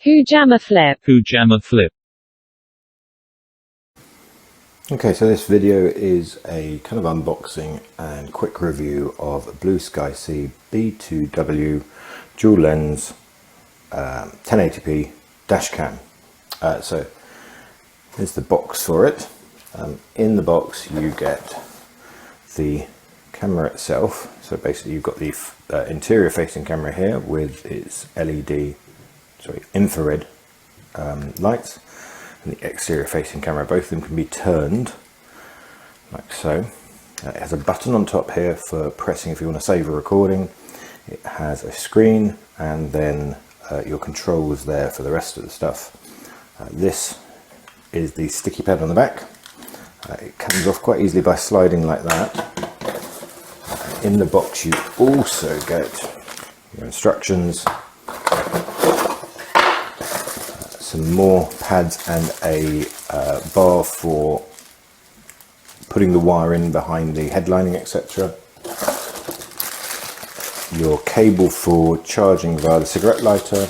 Pujama flip. Pujama flip. Okay, so this video is a kind of unboxing and quick review of Blueskysea B2W dual lens 1080p dashcam. So here's the box for it. In the box you get the camera itself. So basically you've got the interior facing camera here with its infrared lights, and the exterior facing camera. Both of them can be turned like so. It has a button on top here for pressing if you want to save a recording. It has a screen and then your controls there for the rest of the stuff. This is the sticky pad on the back. It comes off quite easily by sliding like that. In the box you also get your instructions, some more pads and a bar for putting the wire in behind the headlining, etc. Your cable for charging via the cigarette lighter.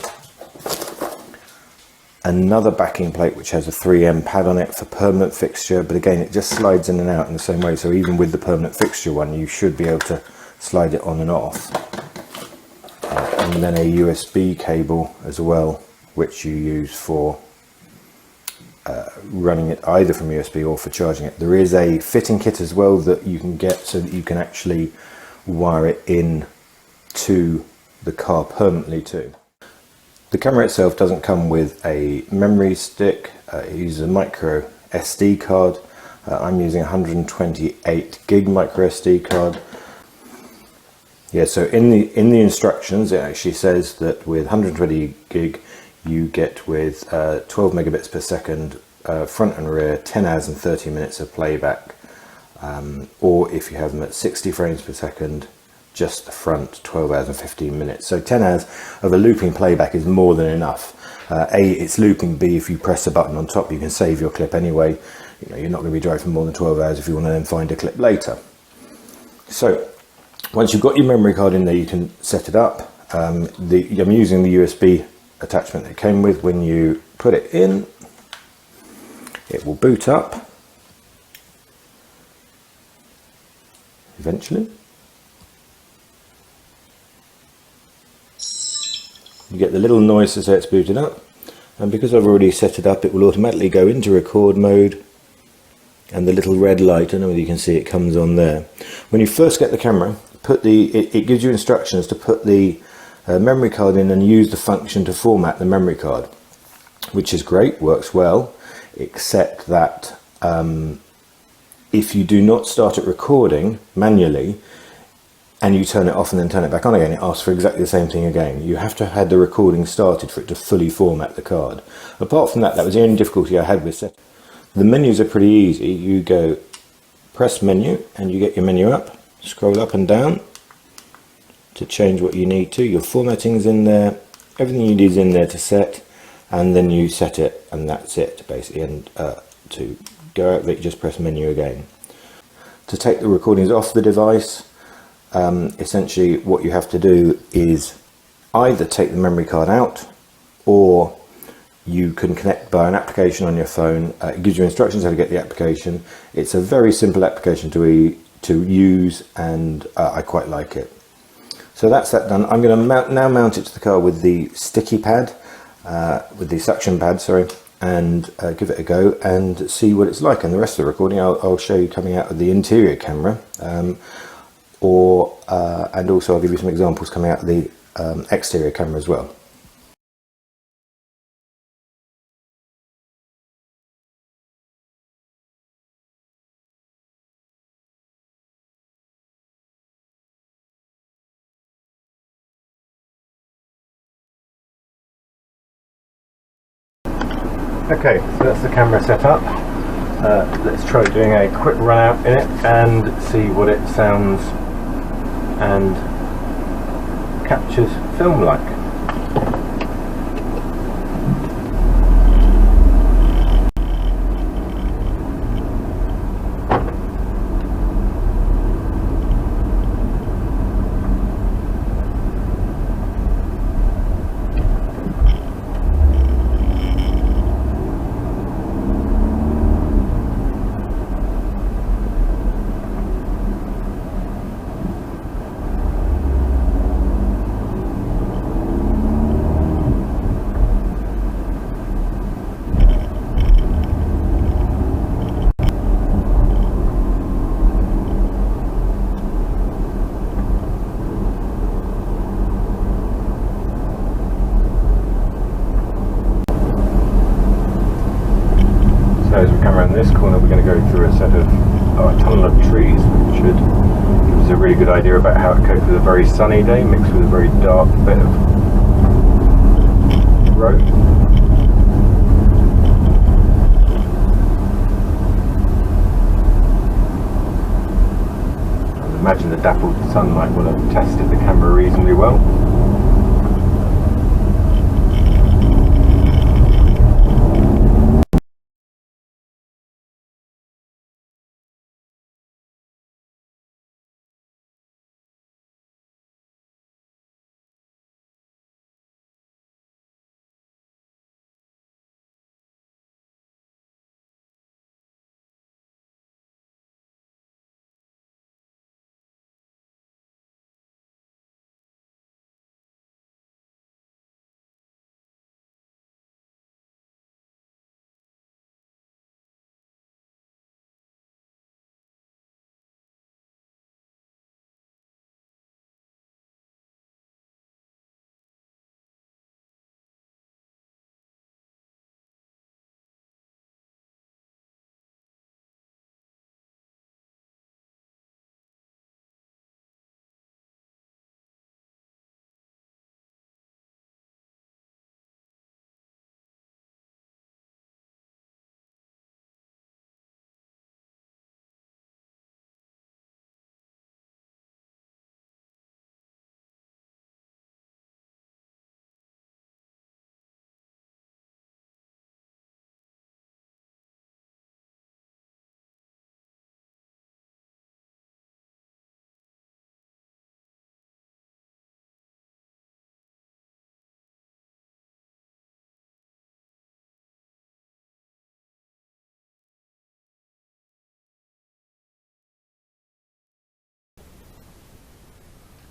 Another backing plate which has a 3M pad on it for permanent fixture, but again it just slides in and out in the same way, so even with the permanent fixture one you should be able to slide it on and off. And then a USB cable as well, which you use for running it either from USB or for charging it. There is a fitting kit as well that you can get so that you can actually wire it in to the car permanently too. The camera itself doesn't come with a memory stick. It uses a micro SD card. I'm using a 128 gig micro SD card. Yeah, so in the instructions it actually says that with 120 gig you get with 12 megabits per second front and rear, 10 hours and 30 minutes of playback, or if you have them at 60 frames per second, just the front, 12 hours and 15 minutes. So 10 hours of a looping playback is more than enough. A, it's looping. B, if you press a button on top you can save your clip anyway. You know, you're not going to be driving for more than 12 hours if you want to then find a clip later. So once you've got your memory card in there you can set it up. I'm using the USB attachment that it came with. When you put it in, it will boot up eventually. You get the little noise to say it's booted up, and because I've already set it up it will automatically go into record mode, and the little red light, I don't know whether you can see it, comes on there. When you first get the camera, it gives you instructions to put the memory card in and use the function to format the memory card, which is great, works well, except that if you do not start it recording manually and you turn it off and then turn it back on again, it asks for exactly the same thing again. You have to have had the recording started for it to fully format the card. Apart from that, that was the only difficulty I had with setting. The menus are pretty easy. You go press menu and you get your menu up, scroll up and down to change what you need to. Your formatting's in there, everything you need is in there to set, and then you set it and that's it basically. And to go out of it you just press menu again. To take the recordings off the device, essentially what you have to do is either take the memory card out, or you can connect by an application on your phone. It gives you instructions how to get the application. It's a very simple application to use, and I quite like it. So that's that done. I'm going to now mount it to the car with the sticky pad, with the suction pad, sorry, and give it a go and see what it's like. And the rest of the recording I'll show you coming out of the interior camera, and also I'll give you some examples coming out of the exterior camera as well. Okay, so that's the camera set up. Let's try doing a quick run out in it and see what it sounds and captures film like. good idea about how it copes with a very sunny day mixed with a very dark bit of road. I imagine the dappled sunlight will have tested the camera reasonably well.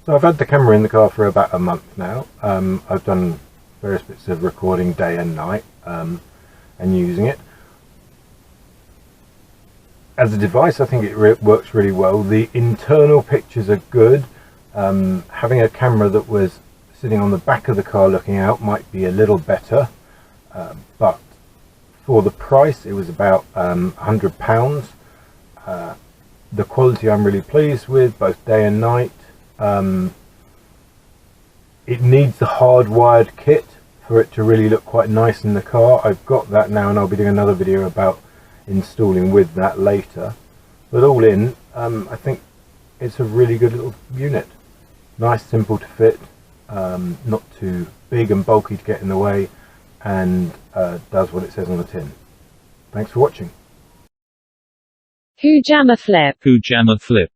So I've had the camera in the car for about a month now. I've done various bits of recording day and night and using it. As a device, I think it works really well. The internal pictures are good. Having a camera that was sitting on the back of the car looking out might be a little better, but for the price it was about £100. The quality I'm really pleased with, both day and night. It needs the hardwired kit for it to really look quite nice in the car. I've got that now and I'll be doing another video about installing with that later. But all in, I think it's a really good little unit. Nice, simple to fit, not too big and bulky to get in the way, and does what it says on the tin. Thanks for watching. Who jammer flip? Who jammer flip?